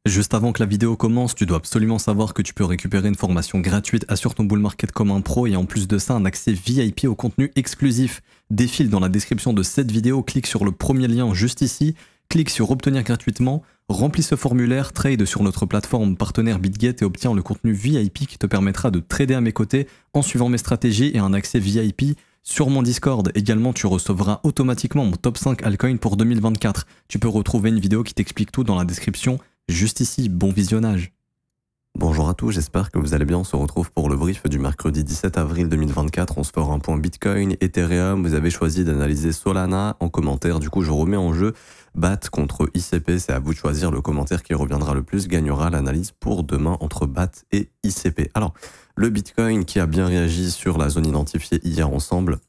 Juste avant que la vidéo commence, tu dois absolument savoir que tu peux récupérer une formation gratuite Assure ton bull market comme un pro et en plus de ça un accès VIP au contenu exclusif. Défile dans la description de cette vidéo, clique sur le premier lien juste ici, clique sur obtenir gratuitement, remplis ce formulaire, trade sur notre plateforme partenaire BitGet et obtiens le contenu VIP qui te permettra de trader à mes côtés en suivant mes stratégies et un accès VIP sur mon Discord. Également, tu recevras automatiquement mon top 5 altcoin pour 2024. Tu peux retrouver une vidéo qui t'explique tout dans la description. Juste ici, bon visionnage. Bonjour à tous, j'espère que vous allez bien. On se retrouve pour le brief du mercredi 17 avril 2024. On se fera un point Bitcoin, Ethereum. Vous avez choisi d'analyser Solana en commentaire. Du coup, je remets en jeu BAT contre ICP. C'est à vous de choisir. Le commentaire qui reviendra le plus gagnera l'analyse pour demain entre BAT et ICP. Alors, le Bitcoin qui a bien réagi sur la zone identifiée hier ensemble,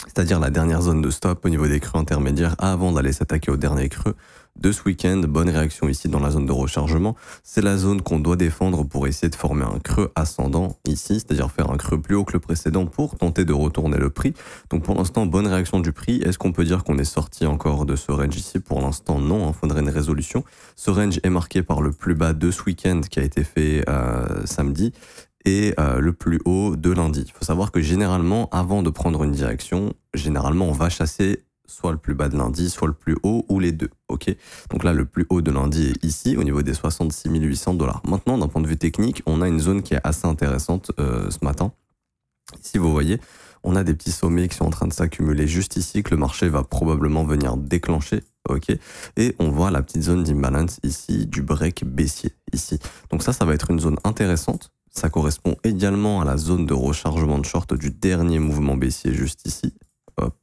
c'est-à-dire la dernière zone de stop au niveau des creux intermédiaires avant d'aller s'attaquer au dernier creux de ce week-end. Bonne réaction ici dans la zone de rechargement. C'est la zone qu'on doit défendre pour essayer de former un creux ascendant ici, c'est-à-dire faire un creux plus haut que le précédent pour tenter de retourner le prix. Donc pour l'instant, bonne réaction du prix. Est-ce qu'on peut dire qu'on est sorti encore de ce range ici? Pour l'instant, non. Il faudrait une résolution. Ce range est marqué par le plus bas de ce week-end qui a été fait samedi et le plus haut de lundi. Il faut savoir que généralement, avant de prendre une direction, généralement on va chasser soit le plus bas de lundi, soit le plus haut, ou les deux. Ok. Donc là, le plus haut de lundi est ici, au niveau des 66 800 $. Maintenant, d'un point de vue technique, on a une zone qui est assez intéressante ce matin. Ici, vous voyez, on a des petits sommets qui sont en train de s'accumuler juste ici, que le marché va probablement venir déclencher. Ok. Et on voit la petite zone d'imbalance ici, du break baissier ici. Donc ça va être une zone intéressante. Ça correspond également à la zone de rechargement de short du dernier mouvement baissier juste ici. Hop.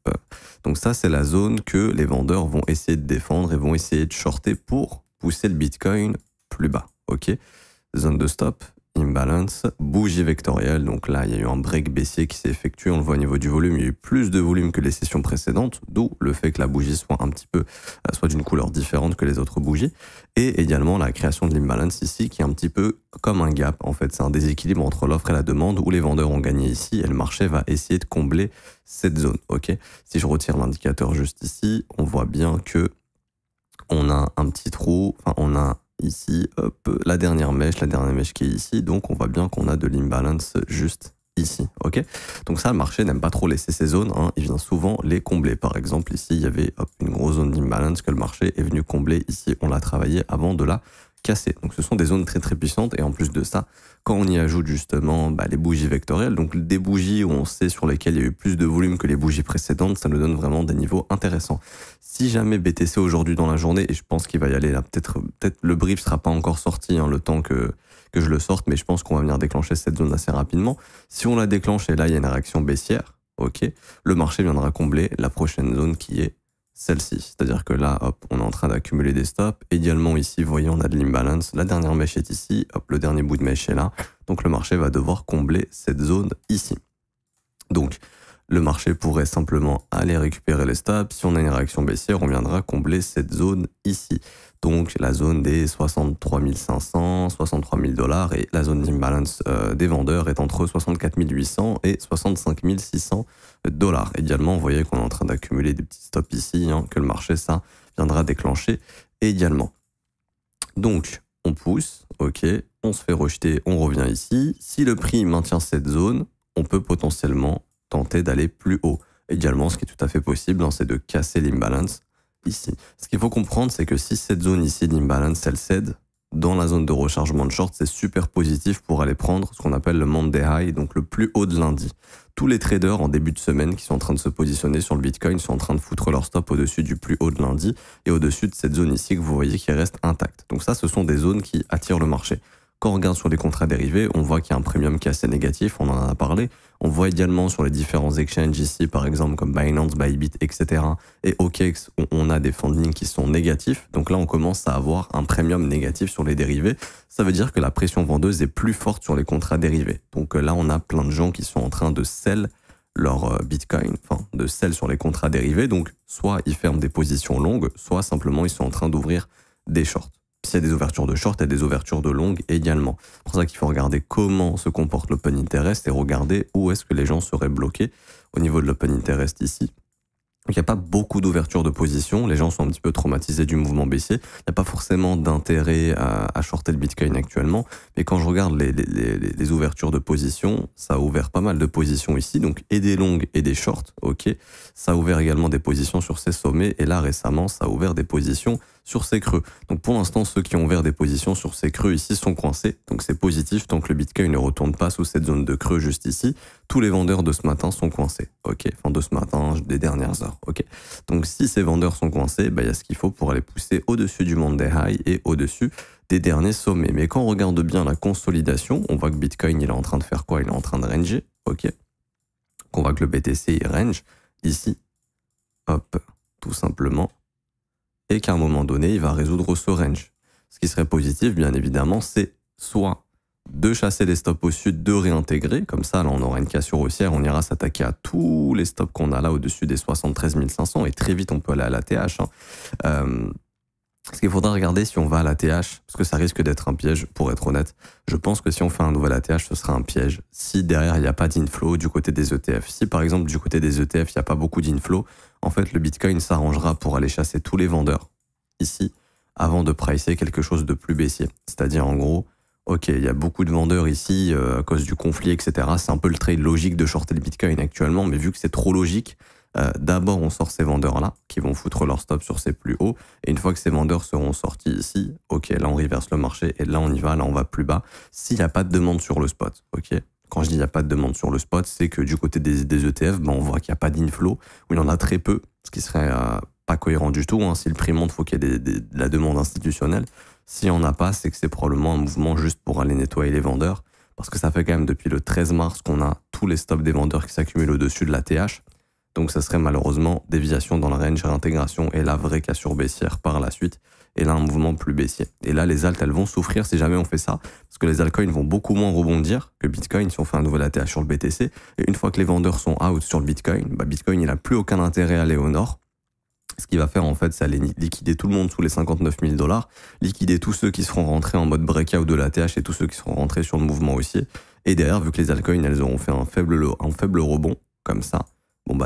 Donc ça, c'est la zone que les vendeurs vont essayer de défendre et vont essayer de shorter pour pousser le Bitcoin plus bas. Ok. Zone de stop, imbalance, bougie vectorielle. Donc là, il y a eu un break baissier qui s'est effectué. On le voit au niveau du volume. Il y a eu plus de volume que les sessions précédentes, d'où le fait que la bougie soit un petit peu, soit d'une couleur différente que les autres bougies. Et également la création de l'imbalance ici, qui est un petit peu comme un gap. En fait, c'est un déséquilibre entre l'offre et la demande où les vendeurs ont gagné ici et le marché va essayer de combler cette zone. Ok. Si je retire l'indicateur juste ici, on voit bien que on a un petit trou. Enfin, on a ici, hop, la dernière mèche qui est ici. Donc, on voit bien qu'on a de l'imbalance juste ici. Ok. Donc ça, le marché n'aime pas trop laisser ces zones. Hein. Il vient souvent les combler. Par exemple, ici, il y avait une grosse zone d'imbalance que le marché est venu combler. Ici, on l'a travaillé avant de la casser. Donc ce sont des zones très très puissantes et en plus de ça, quand on y ajoute justement les bougies vectorielles, donc des bougies où on sait sur lesquelles il y a eu plus de volume que les bougies précédentes, ça nous donne vraiment des niveaux intéressants. Si jamais BTC aujourd'hui dans la journée, et je pense qu'il va y aller là, peut-être le brief sera pas encore sorti, hein, le temps que je le sorte, mais je pense qu'on va venir déclencher cette zone assez rapidement. Si on la déclenche et là il y a une réaction baissière, ok, le marché viendra combler la prochaine zone qui est celle-ci. C'est-à-dire que là, hop, on est en train d'accumuler des stops. Également ici, vous voyez, on a de l'imbalance. La dernière mèche est ici. Hop, le dernier bout de mèche est là. Donc le marché va devoir combler cette zone ici. Donc le marché pourrait simplement aller récupérer les stops. Si on a une réaction baissière, on viendra combler cette zone ici. Donc la zone des 63 500, 63 000 $ et la zone d'imbalance des vendeurs est entre 64 800 et 65 600 $. Également, vous voyez qu'on est en train d'accumuler des petits stops ici, hein, que le marché, ça, viendra déclencher également. Donc, on pousse, ok, on se fait rejeter, on revient ici. Si le prix maintient cette zone, on peut potentiellement tenter d'aller plus haut. Également, ce qui est tout à fait possible, hein, c'est de casser l'imbalance ici. Ce qu'il faut comprendre, c'est que si cette zone ici d'imbalance, elle cède, dans la zone de rechargement de short, c'est super positif pour aller prendre ce qu'on appelle le Monday High, donc le plus haut de lundi. Tous les traders en début de semaine qui sont en train de se positionner sur le Bitcoin sont en train de foutre leur stop au-dessus du plus haut de lundi et au-dessus de cette zone ici que vous voyez qui reste intacte. Donc ça, ce sont des zones qui attirent le marché. Quand on regarde sur les contrats dérivés, on voit qu'il y a un premium qui est assez négatif, on en a parlé. On voit également sur les différents exchanges ici, par exemple comme Binance, Bybit, etc. et OKEx, où on a des fundings qui sont négatifs. Donc là, on commence à avoir un premium négatif sur les dérivés. Ça veut dire que la pression vendeuse est plus forte sur les contrats dérivés. Donc là, on a plein de gens qui sont en train de sell leur Bitcoin, enfin de sell sur les contrats dérivés. Donc soit ils ferment des positions longues, soit simplement ils sont en train d'ouvrir des shorts. S'il y a des ouvertures de short, il y a des ouvertures de longue également. C'est pour ça qu'il faut regarder comment se comporte l'open interest et regarder où est-ce que les gens seraient bloqués au niveau de l'open interest ici. Donc il n'y a pas beaucoup d'ouverture de position, les gens sont un petit peu traumatisés du mouvement baissier, il n'y a pas forcément d'intérêt à shorter le Bitcoin actuellement, mais quand je regarde les ouvertures de position, ça a ouvert pas mal de positions ici, donc et des longues et des shorts, ok. Ça a ouvert également des positions sur ces sommets, et là récemment ça a ouvert des positions sur ces creux. Donc pour l'instant, ceux qui ont ouvert des positions sur ces creux ici sont coincés, donc c'est positif tant que le Bitcoin ne retourne pas sous cette zone de creux juste ici. Tous les vendeurs de ce matin sont coincés, ok, enfin de ce matin, des dernières heures, ok. Donc si ces vendeurs sont coincés, il y a ce qu'il faut pour aller pousser au-dessus du Monday High et au-dessus des derniers sommets. Mais quand on regarde bien la consolidation, on voit que Bitcoin il est en train de faire quoi? Il est en train de ranger, ok. On voit que le BTC il range ici, hop, tout simplement, et qu'à un moment donné, il va résoudre ce range. Ce qui serait positif, bien évidemment, c'est soit de chasser les stops au sud, de réintégrer, comme ça, là, on aura une cassure haussière, on ira s'attaquer à tous les stops qu'on a là au-dessus des 73 500, et très vite, on peut aller à la TH. Ce qu'il faudra regarder si on va à la TH, parce que ça risque d'être un piège, pour être honnête. Je pense que si on fait un nouvel ATH, ce sera un piège. Si derrière, il n'y a pas d'inflow du côté des ETF, si par exemple, du côté des ETF, il n'y a pas beaucoup d'inflow, en fait, le Bitcoin s'arrangera pour aller chasser tous les vendeurs ici, avant de pricer quelque chose de plus baissier. C'est-à-dire, en gros, ok, il y a beaucoup de vendeurs ici à cause du conflit, etc. C'est un peu le trade logique de shorter le Bitcoin actuellement, mais vu que c'est trop logique, d'abord on sort ces vendeurs-là qui vont foutre leur stop sur ces plus hauts, et une fois que ces vendeurs seront sortis ici, ok, là on reverse le marché, et là on y va, là on va plus bas, s'il n'y a pas de demande sur le spot, ok. Quand je dis il n'y a pas de demande sur le spot, c'est que du côté des ETF, on voit qu'il n'y a pas d'inflow, ou il y en a très peu, ce qui serait pas cohérent du tout. Si le prix monte, il faut qu'il y ait de la demande institutionnelle. S'il n'y en a pas, c'est que c'est probablement un mouvement juste pour aller nettoyer les vendeurs, parce que ça fait quand même depuis le 13 mars qu'on a tous les stops des vendeurs qui s'accumulent au-dessus de la TH. Donc ça serait malheureusement déviation dans le range, réintégration et la vraie cassure baissière par la suite. Et là, un mouvement plus baissier. Et là, les alts, elles vont souffrir si jamais on fait ça, parce que les altcoins vont beaucoup moins rebondir que Bitcoin si on fait un nouvel ATH sur le BTC. Et une fois que les vendeurs sont out sur le Bitcoin, Bitcoin, il n'a plus aucun intérêt à aller au nord. Ce qu'il va faire, en fait, c'est aller liquider tout le monde sous les 59 000 $, liquider tous ceux qui seront rentrés en mode breakout de l'ATH et tous ceux qui seront rentrés sur le mouvement haussier. Et derrière, vu que les altcoins, elles auront fait un faible rebond, comme ça,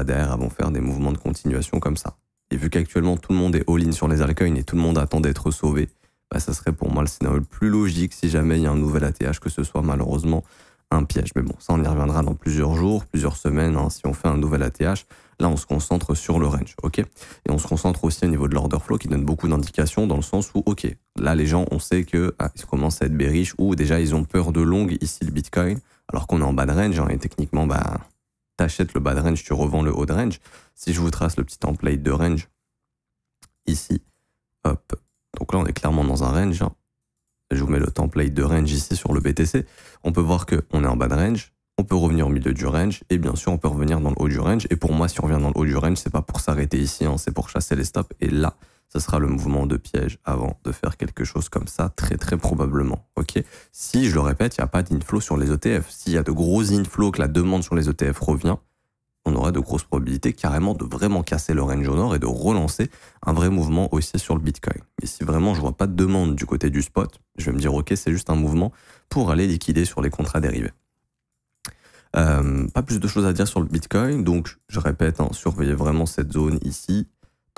derrière, elles vont faire des mouvements de continuation comme ça. Et vu qu'actuellement, tout le monde est all-in sur les altcoins et tout le monde attend d'être sauvé, ça serait pour moi le scénario le plus logique si jamais il y a un nouvel ATH, que ce soit malheureusement un piège. Mais bon, ça, on y reviendra dans plusieurs jours, plusieurs semaines, si on fait un nouvel ATH. Là, on se concentre sur le range, ok. Et on se concentre aussi au niveau de l'order flow qui donne beaucoup d'indications dans le sens où, ok, là, les gens, on sait que ils commencent à être bearish ou déjà, ils ont peur de long ici le Bitcoin, alors qu'on est en bas de range, et techniquement, t'achètes le bas de range, tu revends le haut de range. Si je vous trace le petit template de range, ici, hop, donc là, on est clairement dans un range. Je vous mets le template de range ici sur le BTC. On peut voir qu'on est en bas de range. On peut revenir au milieu du range et bien sûr on peut revenir dans le haut du range. Et pour moi, si on revient dans le haut du range, c'est pas pour s'arrêter ici, c'est pour chasser les stops. Et là, ce sera le mouvement de piège avant de faire quelque chose comme ça, très très probablement. Ok. Si, je le répète, il n'y a pas d'inflow sur les ETF. S'il y a de gros inflows, que la demande sur les ETF revient, on aura de grosses probabilités carrément de vraiment casser le range au nord et de relancer un vrai mouvement haussier sur le Bitcoin. Mais si vraiment je vois pas de demande du côté du spot, je vais me dire ok, c'est juste un mouvement pour aller liquider sur les contrats dérivés. Pas plus de choses à dire sur le Bitcoin, donc je répète, surveillez vraiment cette zone ici,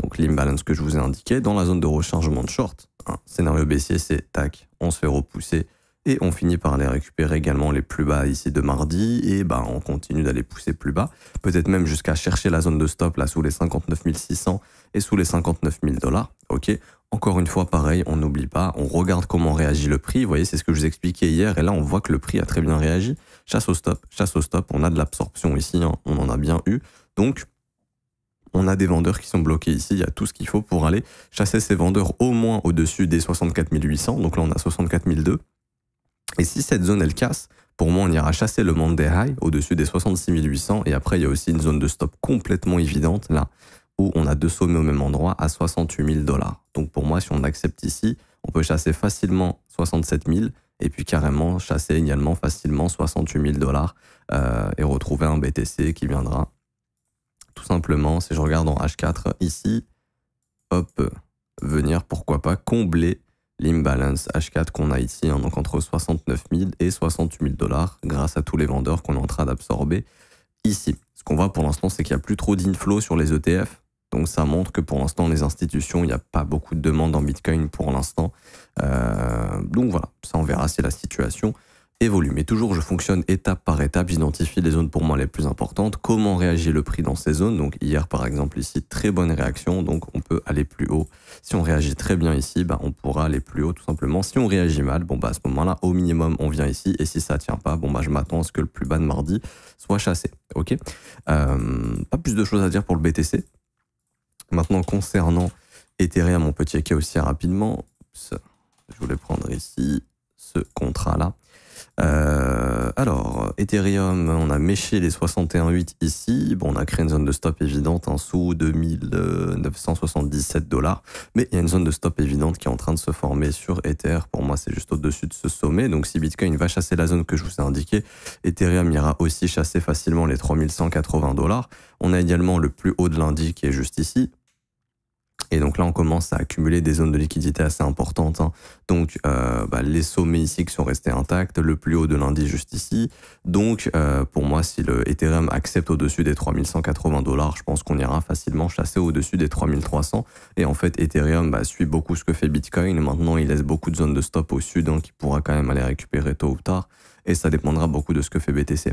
donc l'imbalance que je vous ai indiqué, dans la zone de rechargement de short. Scénario baissier, c'est tac, on se fait repousser et on finit par aller récupérer également les plus bas ici de mardi et on continue d'aller pousser plus bas, peut-être même jusqu'à chercher la zone de stop là sous les 59 600 et sous les 59 000 $. Ok. Encore une fois, pareil, on n'oublie pas, on regarde comment réagit le prix. Vous voyez, c'est ce que je vous expliquais hier. Et là, on voit que le prix a très bien réagi. Chasse au stop. On a de l'absorption ici, on en a bien eu. Donc, on a des vendeurs qui sont bloqués ici. Il y a tout ce qu'il faut pour aller chasser ces vendeurs au moins au-dessus des 64 800. Donc là, on a 64 200. Et si cette zone, elle casse, pour moi, on ira chasser le Monday High au-dessus des 66 800. Et après, il y a aussi une zone de stop complètement évidente, là, où on a deux sommets au même endroit à 68 000 $. Donc pour moi, si on accepte ici, on peut chasser facilement 67 000 et puis carrément chasser également facilement 68 000 $ et retrouver un BTC qui viendra tout simplement, si je regarde en H4 ici, hop, venir pourquoi pas combler l'imbalance H4 qu'on a ici, donc entre 69 000 et 68 000 $ grâce à tous les vendeurs qu'on est en train d'absorber ici. Ce qu'on voit pour l'instant, c'est qu'il n'y a plus trop d'inflow sur les ETF. Donc ça montre que pour l'instant, les institutions, il n'y a pas beaucoup de demandes en Bitcoin pour l'instant. Donc voilà, ça on verra si la situation évolue. Mais toujours, je fonctionne étape par étape. J'identifie les zones pour moi les plus importantes. Comment réagit le prix dans ces zones? Donc hier, par exemple, ici, très bonne réaction. Donc on peut aller plus haut. Si on réagit très bien ici, on pourra aller plus haut tout simplement. Si on réagit mal, à ce moment-là, au minimum, on vient ici. Et si ça tient pas, je m'attends à ce que le plus bas de mardi soit chassé. Ok. Pas plus de choses à dire pour le BTC. Maintenant, concernant Ethereum, on peut checker aussi rapidement. Je voulais prendre ici ce contrat-là. Alors, Ethereum, on a méché les 61,8 ici. On a créé une zone de stop évidente sous 2977 $. Mais il y a une zone de stop évidente qui est en train de se former sur Ether. Pour moi, c'est juste au-dessus de ce sommet. Donc, si Bitcoin va chasser la zone que je vous ai indiquée, Ethereum ira aussi chasser facilement les 3180 $. On a également le plus haut de lundi qui est juste ici. Et donc là, on commence à accumuler des zones de liquidité assez importantes. Donc, les sommets ici qui sont restés intacts, le plus haut de lundi juste ici. Donc, pour moi, si le Ethereum accepte au-dessus des 3180 $, je pense qu'on ira facilement chasser au-dessus des 3300. Et en fait, Ethereum suit beaucoup ce que fait Bitcoin. Maintenant, il laisse beaucoup de zones de stop au sud, donc il pourra quand même aller récupérer tôt ou tard. Et ça dépendra beaucoup de ce que fait BTC.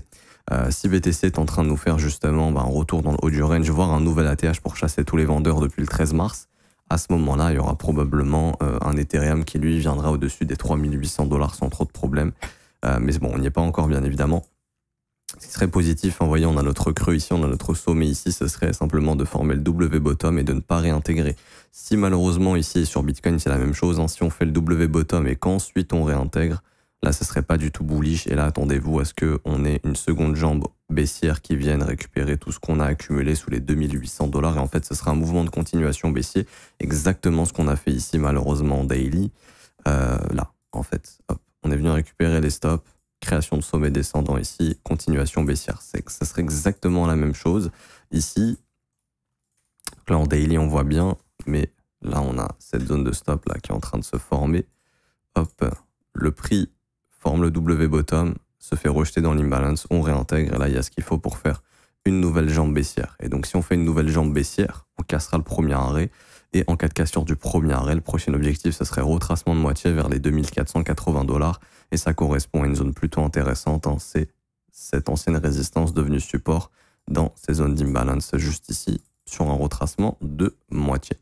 Si BTC est en train de nous faire justement un retour dans le haut du range, voire un nouvel ATH pour chasser tous les vendeurs depuis le 13 mars, à ce moment-là, il y aura probablement un Ethereum qui, lui, viendra au-dessus des 3800 $ sans trop de problèmes. Mais bon, on n'y est pas encore, bien évidemment. Ce qui serait positif, vous voyez, on a notre creux ici, on a notre sommet ici, ce serait simplement de former le W bottom et de ne pas réintégrer. Si malheureusement, ici, sur Bitcoin, c'est la même chose, si on fait le W bottom et qu'ensuite on réintègre, là, ce serait pas du tout bullish. Et là, attendez-vous à ce qu'on ait une seconde jambe baissière qui vienne récupérer tout ce qu'on a accumulé sous les 2800 $. Et en fait, ce sera un mouvement de continuation baissier. Exactement ce qu'on a fait ici, malheureusement, en daily. Là, en fait, hop, on est venu récupérer les stops. Création de sommet descendant ici. Continuation baissière. Ça serait exactement la même chose ici. Donc là, en daily, on voit bien. Mais là, on a cette zone de stop là qui est en train de se former. Hop, le prix forme le W bottom, se fait rejeter dans l'imbalance, on réintègre, et là il y a ce qu'il faut pour faire une nouvelle jambe baissière. Et donc si on fait une nouvelle jambe baissière, on cassera le premier arrêt, et en cas de cassure du premier arrêt, le prochain objectif, ce serait retracement de moitié vers les 2480 $, et ça correspond à une zone plutôt intéressante, c'est cette ancienne résistance devenue support dans ces zones d'imbalance juste ici, sur un retracement de moitié.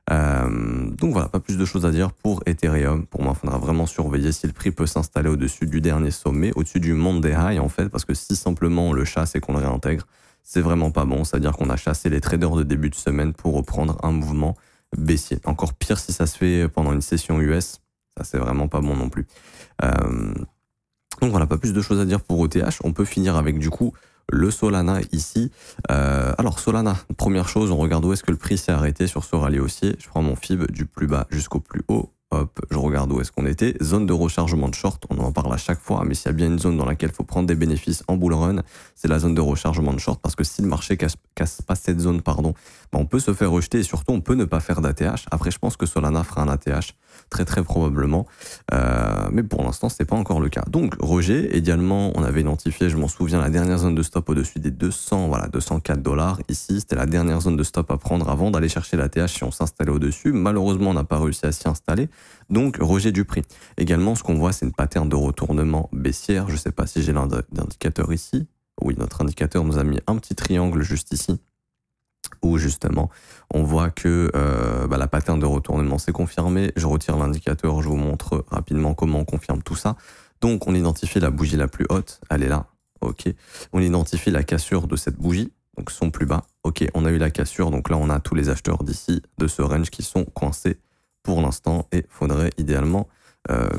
Donc voilà, pas plus de choses à dire pour Ethereum. Pour moi, il faudra vraiment surveiller si le prix peut s'installer au-dessus du dernier sommet, au-dessus du Monday High en fait, parce que si simplement on le chasse et qu'on le réintègre, c'est vraiment pas bon. C'est-à-dire qu'on a chassé les traders de début de semaine pour reprendre un mouvement baissier. Encore pire si ça se fait pendant une session US, ça c'est vraiment pas bon non plus. Donc voilà, pas plus de choses à dire pour ETH. On peut finir avec du coup le Solana ici. Alors Solana, première chose, on regarde où est-ce que le prix s'est arrêté sur ce rallye haussier. Je prends mon FIB du plus bas jusqu'au plus haut. Hop, je regarde où est-ce qu'on était. Zone de rechargement de short, on en parle à chaque fois, mais s'il y a bien une zone dans laquelle il faut prendre des bénéfices en bull run, c'est la zone de rechargement de short, parce que si le marché casse pas cette zone, on peut se faire rejeter et surtout on peut ne pas faire d'ATH. Après, je pense que Solana fera un ATH très très probablement, mais pour l'instant c'est pas encore le cas. Donc rejet, également on avait identifié, je m'en souviens, la dernière zone de stop au-dessus des 204 $. Ici c'était la dernière zone de stop à prendre avant d'aller chercher l'ATH si on s'installait au-dessus. Malheureusement on n'a pas réussi à s'y installer, donc rejet du prix. Également ce qu'on voit c'est une pattern de retournement baissière. Je sais pas si j'ai l'indicateur ici. Oui, notre indicateur nous a mis un petit triangle juste ici, où justement on voit que la pattern de retournement s'est confirmée. Je retire l'indicateur, je vous montre rapidement comment on confirme tout ça. Donc on identifie la bougie la plus haute, elle est là, ok. On identifie la cassure de cette bougie, donc son plus bas, ok. On a eu la cassure, donc là on a tous les acheteurs d'ici, de ce range qui sont coincés pour l'instant, et faudrait idéalement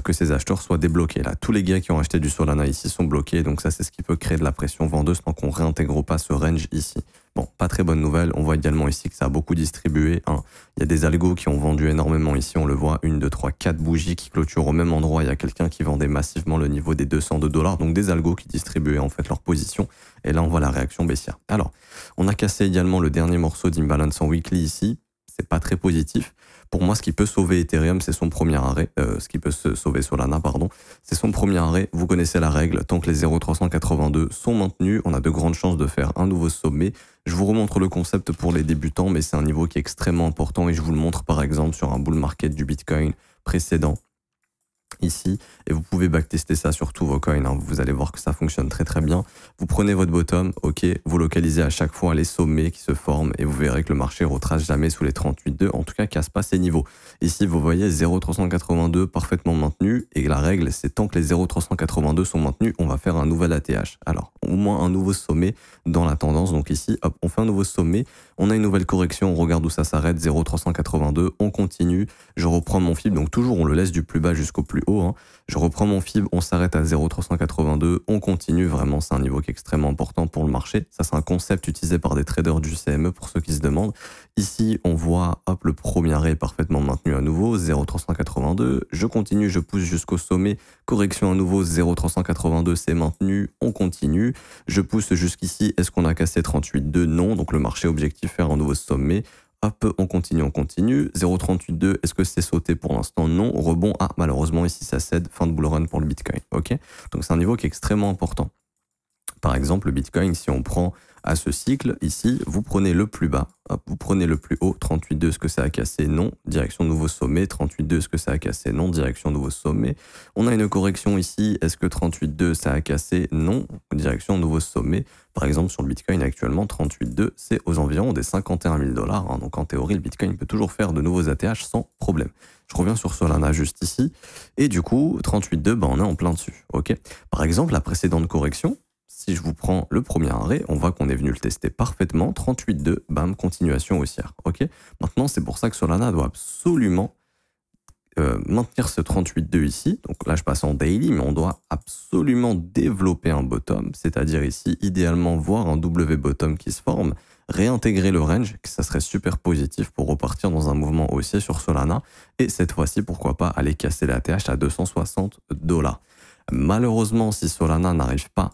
que ces acheteurs soient débloqués. Là, tous les gars qui ont acheté du Solana ici sont bloqués, donc ça c'est ce qui peut créer de la pression vendeuse tant qu'on réintègre pas ce range ici. Bon, pas très bonne nouvelle. On voit également ici que ça a beaucoup distribué. Il y a des algos qui ont vendu énormément ici, on le voit, 1, 2, 3, 4 bougies qui clôturent au même endroit. Il y a quelqu'un qui vendait massivement le niveau des 202 $, donc des algos qui distribuaient en fait leur position. Et là, on voit la réaction baissière. Alors, on a cassé également le dernier morceau d'imbalance en weekly ici. c'est pas très positif. Pour moi, ce qui peut sauver Ethereum, c'est son premier arrêt. Ce qui peut sauver Solana, pardon, c'est son premier arrêt. Vous connaissez la règle. Tant que les 0,382 sont maintenus, on a de grandes chances de faire un nouveau sommet. Je vous remontre le concept pour les débutants, mais c'est un niveau qui est extrêmement important et je vous le montre par exemple sur un bull market du Bitcoin précédent. Ici, et vous pouvez backtester ça sur tous vos coins, hein. Vous allez voir que ça fonctionne très très bien. Vous prenez votre bottom, ok, vous localisez à chaque fois les sommets qui se forment et vous verrez que le marché retrace jamais sous les 38,2, en tout cas casse pas ces niveaux. Ici, vous voyez 0,382 parfaitement maintenu et la règle, c'est tant que les 0,382 sont maintenus, on va faire un nouvel ATH. Alors, au moins un nouveau sommet dans la tendance. Donc ici, hop, on fait un nouveau sommet, on a une nouvelle correction, on regarde où ça s'arrête, 0,382, on continue, je reprends mon fib, donc toujours on le laisse du plus bas jusqu'au plus haut, hein. Je reprends mon fib, on s'arrête à 0,382, on continue, vraiment c'est un niveau qui est extrêmement important pour le marché. Ça c'est un concept utilisé par des traders du CME pour ceux qui se demandent. Ici on voit, hop, le premier arrêt est parfaitement maintenu à nouveau, 0,382, je continue, je pousse jusqu'au sommet, correction à nouveau, 0,382 c'est maintenu, on continue, je pousse jusqu'ici, est-ce qu'on a cassé 38,2? Non, donc le marché objectif faire un nouveau sommet. Hop, on continue. 0,382, est-ce que c'est sauté pour l'instant? Non. Rebond, ah, malheureusement, ici, ça cède. Fin de bull run pour le Bitcoin. Ok. Donc, c'est un niveau qui est extrêmement important. Par exemple, le Bitcoin, si on prend à ce cycle, ici, vous prenez le plus bas, hop, vous prenez le plus haut, 38,2, est-ce que ça a cassé? Non. Direction nouveau sommet, 38,2, est-ce que ça a cassé? Non. Direction nouveau sommet. On a une correction ici, est-ce que 38,2, ça a cassé? Non. Direction nouveau sommet. Par exemple, sur le Bitcoin actuellement, 38,2, c'est aux environs des 51 000 $. Hein. Donc en théorie, le Bitcoin peut toujours faire de nouveaux ATH sans problème. Je reviens sur Solana juste ici. Et du coup, 38,2, ben, on est en plein dessus. Ok. Par exemple, la précédente correction, si je vous prends le premier arrêt, on voit qu'on est venu le tester parfaitement. 38,2, bam, continuation haussière. Ok. Maintenant, c'est pour ça que Solana doit absolument maintenir ce 38,2 ici. Donc là, je passe en daily, mais on doit absolument développer un bottom, c'est-à-dire ici, idéalement, voir un W bottom qui se forme, réintégrer le range, que ça serait super positif pour repartir dans un mouvement haussier sur Solana. Et cette fois-ci, pourquoi pas aller casser la TH à 260 $. Malheureusement, si Solana n'arrive pas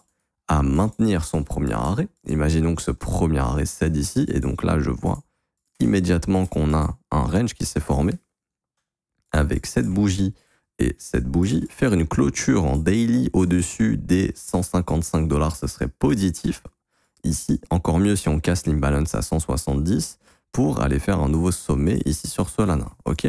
à maintenir son premier arrêt, imaginons que ce premier arrêt cède ici, et donc là, je vois immédiatement qu'on a un range qui s'est formé, avec cette bougie et cette bougie, faire une clôture en daily au-dessus des 155 $, ce serait positif. Ici, encore mieux si on casse l'imbalance à 170 pour aller faire un nouveau sommet ici sur Solana. Ok.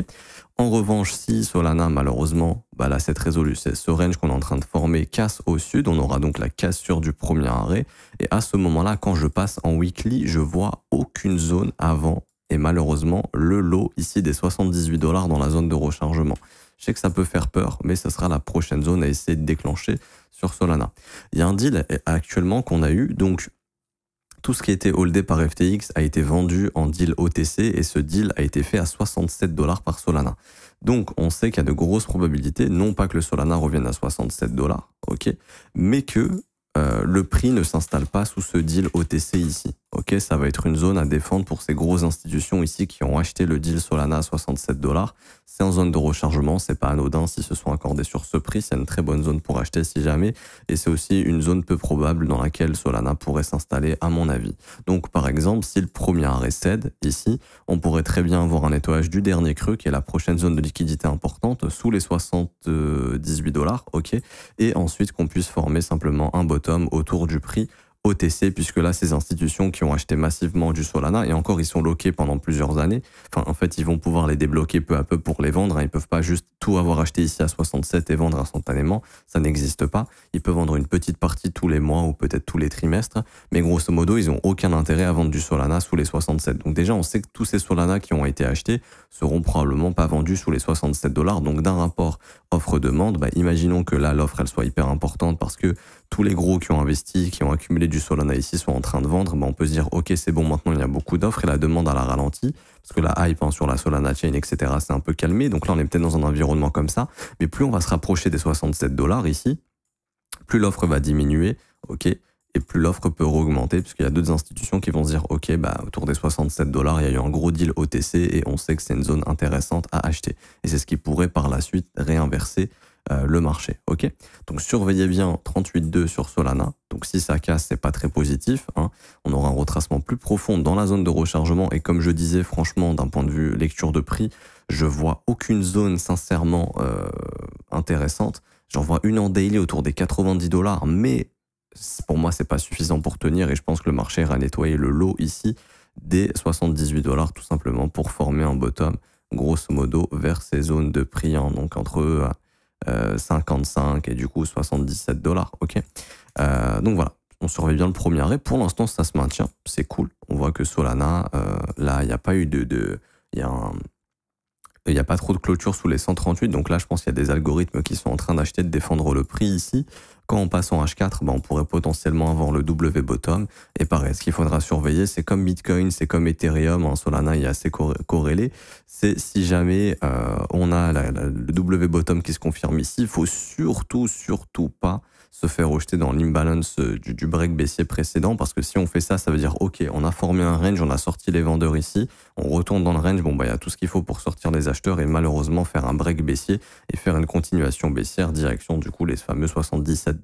En revanche, si Solana, malheureusement, bah là, cette résolution, ce range qu'on est en train de former casse au sud, on aura donc la cassure du premier arrêt. Et à ce moment-là, quand je passe en weekly, je vois aucune zone avant. Et malheureusement, le lot ici des 78 $ dans la zone de rechargement. Je sais que ça peut faire peur, mais ce sera la prochaine zone à essayer de déclencher sur Solana. Il y a un deal actuellement qu'on a eu, donc tout ce qui a été holdé par FTX a été vendu en deal OTC et ce deal a été fait à 67 $ par Solana. Donc on sait qu'il y a de grosses probabilités, non pas que le Solana revienne à 67 $, ok, mais que le prix ne s'installe pas sous ce deal OTC ici. Ok, ça va être une zone à défendre pour ces grosses institutions ici qui ont acheté le deal Solana à 67 $. C'est en zone de rechargement, c'est pas anodin s'ils se sont accordés sur ce prix, c'est une très bonne zone pour acheter si jamais. Et c'est aussi une zone peu probable dans laquelle Solana pourrait s'installer à mon avis. Donc par exemple, si le premier arrêt cède ici, on pourrait très bien avoir un nettoyage du dernier creux qui est la prochaine zone de liquidité importante sous les 78 $, ok, et ensuite qu'on puisse former simplement un bottom autour du prix OTC, puisque là, ces institutions qui ont acheté massivement du Solana, et encore, ils sont loqués pendant plusieurs années. Enfin, en fait, ils vont pouvoir les débloquer peu à peu pour les vendre. Ils peuvent pas juste tout avoir acheté ici à 67 et vendre instantanément. Ça n'existe pas. Ils peuvent vendre une petite partie tous les mois ou peut-être tous les trimestres. Mais grosso modo, ils ont aucun intérêt à vendre du Solana sous les 67. Donc déjà, on sait que tous ces Solana qui ont été achetés seront probablement pas vendus sous les 67 $. Donc d'un rapport offre-demande, bah, imaginons que là, l'offre, elle soit hyper importante parce que tous les gros qui ont investi, qui ont accumulé du Solana ici sont en train de vendre, bah on peut se dire ok c'est bon, maintenant il y a beaucoup d'offres et la demande à la ralentie, parce que la hype sur la Solana Chain, etc. c'est un peu calmé, donc là on est peut-être dans un environnement comme ça, mais plus on va se rapprocher des 67 $ ici, plus l'offre va diminuer, ok, et plus l'offre peut augmenter, puisqu'il y a d'autres institutions qui vont se dire ok, bah autour des 67 $, il y a eu un gros deal OTC et on sait que c'est une zone intéressante à acheter. Et c'est ce qui pourrait par la suite réinverser le marché. Ok. Donc surveillez bien 38,2 sur Solana. Donc si ça casse, c'est pas très positif, hein. On aura un retracement plus profond dans la zone de rechargement. Et comme je disais, franchement, d'un point de vue lecture de prix, je vois aucune zone sincèrement intéressante. J'en vois une en daily autour des 90$, mais pour moi, c'est pas suffisant pour tenir. Et je pense que le marché ira nettoyer le lot ici des 78$ tout simplement pour former un bottom, grosso modo, vers ces zones de prix, hein, donc entre 55 et du coup 77$. Ok. Donc voilà, on surveille bien le premier arrêt. Pour l'instant, ça se maintient, c'est cool. On voit que Solana, là, il n'y a pas eu il n'y a pas trop de clôture sous les 138, donc là je pense qu'il y a des algorithmes qui sont en train d'acheter, de défendre le prix ici. Quand on passe en H4, on pourrait potentiellement avoir le W bottom. Et pareil, ce qu'il faudra surveiller, c'est comme Bitcoin, c'est comme Ethereum, en Solana il est assez corrélé, c'est si jamais on a le W bottom qui se confirme ici, il faut surtout pas se faire rejeter dans l'imbalance du break baissier précédent, parce que si on fait ça, ça veut dire ok, on a formé un range, on a sorti les vendeurs ici, on retourne dans le range, il y a tout ce qu'il faut pour sortir les acheteurs et malheureusement faire un break baissier et faire une continuation baissière direction du coup les fameux 77$.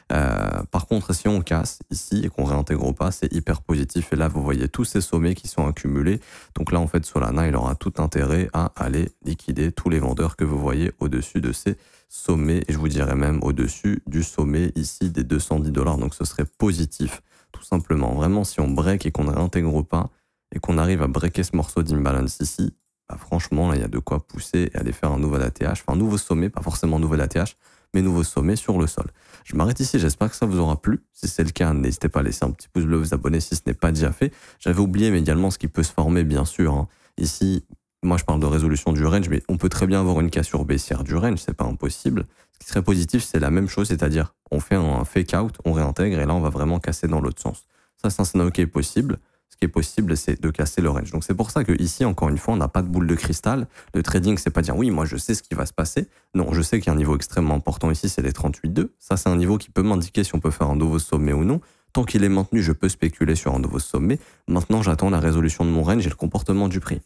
Par contre, si on casse ici et qu'on réintègre pas, c'est hyper positif et là vous voyez tous ces sommets qui sont accumulés. Donc là en fait Solana il aura tout intérêt à aller liquider tous les vendeurs que vous voyez au-dessus de ces sommets, et je vous dirais même au-dessus du sommet ici des 210$, donc ce serait positif tout simplement. Vraiment, si on break et qu'on ne réintègre pas et qu'on arrive à breaker ce morceau d'imbalance ici, franchement là il y a de quoi pousser et aller faire un nouvel ATH, enfin un nouveau sommet, pas forcément un nouvel ATH, mais nouveau sommet sur le sol. Je m'arrête ici, j'espère que ça vous aura plu. Si c'est le cas, n'hésitez pas à laisser un petit pouce bleu, vous abonner si ce n'est pas déjà fait. J'avais oublié mais également ce qui peut se former bien sûr, hein. Ici, moi je parle de résolution du range, mais on peut très bien avoir une cassure baissière du range, c'est pas impossible. Ce qui serait positif, c'est la même chose, c'est-à-dire on fait un fake out, on réintègre et là on va vraiment casser dans l'autre sens. Ça c'est un scénario qui est possible. Ce qui est possible, c'est de casser le range. Donc c'est pour ça que ici, encore une fois, on n'a pas de boule de cristal. Le trading, c'est pas dire oui, moi je sais ce qui va se passer. Non, je sais qu'il y a un niveau extrêmement important ici, c'est les 38,2. Ça, c'est un niveau qui peut m'indiquer si on peut faire un nouveau sommet ou non. Tant qu'il est maintenu, je peux spéculer sur un nouveau sommet. Maintenant, j'attends la résolution de mon range et le comportement du prix.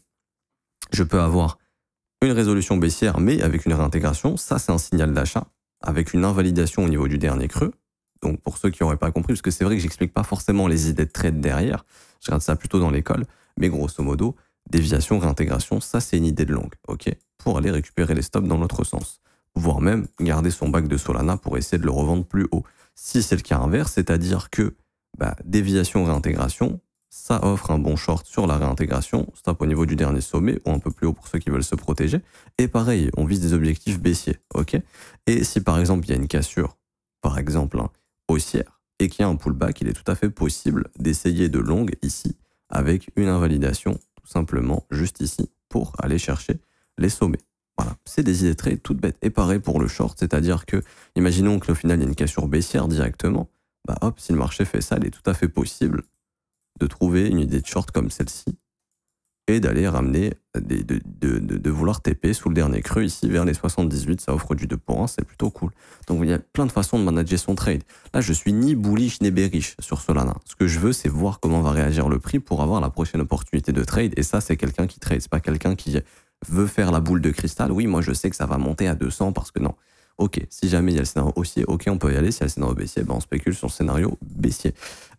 Je peux avoir une résolution baissière, mais avec une réintégration. Ça, c'est un signal d'achat, avec une invalidation au niveau du dernier creux. Donc pour ceux qui n'auraient pas compris, parce que c'est vrai que j'explique pas forcément les idées de trade derrière, je regarde ça plutôt dans l'école, mais grosso modo, déviation, réintégration, ça c'est une idée de longue, ok, pour aller récupérer les stops dans l'autre sens, voire même garder son bac de Solana pour essayer de le revendre plus haut. Si c'est le cas inverse, c'est-à-dire que déviation, réintégration, ça offre un bon short sur la réintégration, stop au niveau du dernier sommet ou un peu plus haut pour ceux qui veulent se protéger, et pareil, on vise des objectifs baissiers, ok. Et si par exemple il y a une cassure, par exemple, haussière et qu'il y a un pullback, il est tout à fait possible d'essayer de long ici avec une invalidation tout simplement juste ici pour aller chercher les sommets. Voilà, c'est des idées très toutes bêtes. Et pareil pour le short, c'est-à-dire que imaginons qu'au final il y a une cassure baissière directement, hop, si le marché fait ça, il est tout à fait possible de trouver une idée de short comme celle-ci et d'aller ramener, de vouloir TP sous le dernier creux ici vers les 78, ça offre du 2 pour 1, c'est plutôt cool. Donc il y a plein de façons de manager son trade. Là, je suis ni bullish ni bearish sur Solana. Ce que je veux, c'est voir comment va réagir le prix pour avoir la prochaine opportunité de trade. Et ça, c'est quelqu'un qui trade, c'est pas quelqu'un qui veut faire la boule de cristal. Oui, moi je sais que ça va monter à 200 parce que non. Ok, si jamais il y a le scénario haussier, ok, on peut y aller. Si il y a le scénario baissier, on spécule sur le scénario baissier.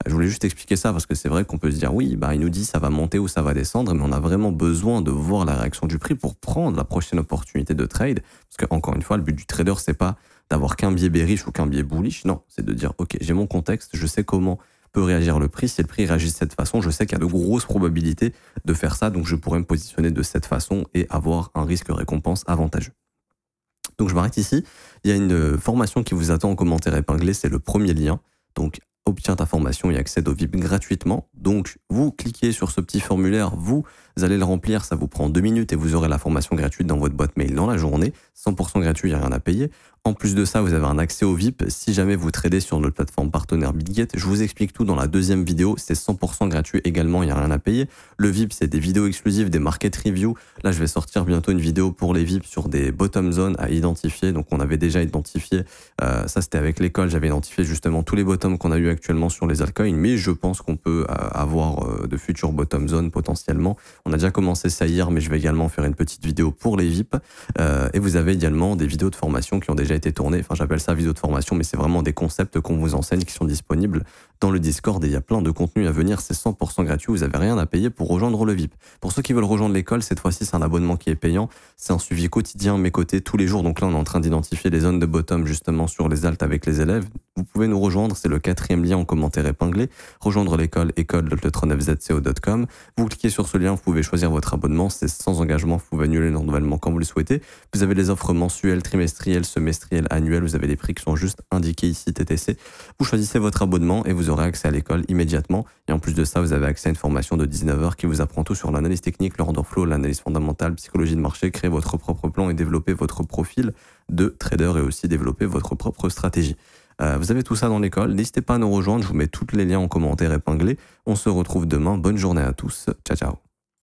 Je voulais juste expliquer ça parce que c'est vrai qu'on peut se dire oui, il nous dit ça va monter ou ça va descendre, mais on a vraiment besoin de voir la réaction du prix pour prendre la prochaine opportunité de trade. Parce que encore une fois, le but du trader, c'est pas d'avoir qu'un biais bearish ou qu'un biais bullish. Non, c'est de dire ok, j'ai mon contexte, je sais comment peut réagir le prix. Si le prix réagit de cette façon, je sais qu'il y a de grosses probabilités de faire ça, donc je pourrais me positionner de cette façon et avoir un risque-récompense avantageux. Donc je m'arrête ici. Il y a une formation qui vous attend en commentaire épinglé, c'est le premier lien. Donc obtiens ta formation et accède au VIP gratuitement. Donc vous cliquez sur ce petit formulaire, vous allez le remplir, ça vous prend 2 minutes et vous aurez la formation gratuite dans votre boîte mail dans la journée. 100% gratuit, il n'y a rien à payer. En plus de ça, vous avez un accès au VIP. Si jamais vous tradez sur notre plateforme partenaire BitGet, je vous explique tout dans la deuxième vidéo. C'est 100% gratuit également, il n'y a rien à payer. Le VIP, c'est des vidéos exclusives, des market reviews. Là, je vais sortir bientôt une vidéo pour les VIP sur des bottom zones à identifier. Donc, on avait déjà identifié, ça c'était avec l'école, j'avais identifié justement tous les bottoms qu'on a eu actuellement sur les altcoins. Mais je pense qu'on peut avoir de futurs bottom zones potentiellement. On a déjà commencé ça hier, mais je vais également faire une petite vidéo pour les VIP. Et vous avez également des vidéos de formation qui ont déjà été tournées. Enfin, j'appelle ça vidéo de formation, mais c'est vraiment des concepts qu'on vous enseigne qui sont disponibles dans le Discord et il y a plein de contenus à venir. C'est 100% gratuit. Vous n'avez rien à payer pour rejoindre le VIP. Pour ceux qui veulent rejoindre l'école, cette fois-ci, c'est un abonnement qui est payant. C'est un suivi quotidien à mes côtés tous les jours. Donc là, on est en train d'identifier les zones de bottom justement sur les alts avec les élèves. Vous pouvez nous rejoindre. C'est le 4e lien en commentaire épinglé. Rejoindre l'école, école.le39zco.com. Vous cliquez sur ce lien, vous pouvez choisir votre abonnement. C'est sans engagement. Vous pouvez annuler le renouvellement quand vous le souhaitez. Vous avez les offres mensuelles, trimestrielles, semestrielles, annuelles. Vous avez les prix qui sont juste indiqués ici, TTC. Vous choisissez votre abonnement et vous aurez accès à l'école immédiatement. Et en plus de ça, vous avez accès à une formation de 19 heures qui vous apprend tout sur l'analyse technique, le order flow, l'analyse fondamentale, psychologie de marché, créer votre propre plan et développer votre profil de trader et aussi développer votre propre stratégie. Vous avez tout ça dans l'école. N'hésitez pas à nous rejoindre. Je vous mets tous les liens en commentaire épinglés. On se retrouve demain. Bonne journée à tous. Ciao, ciao.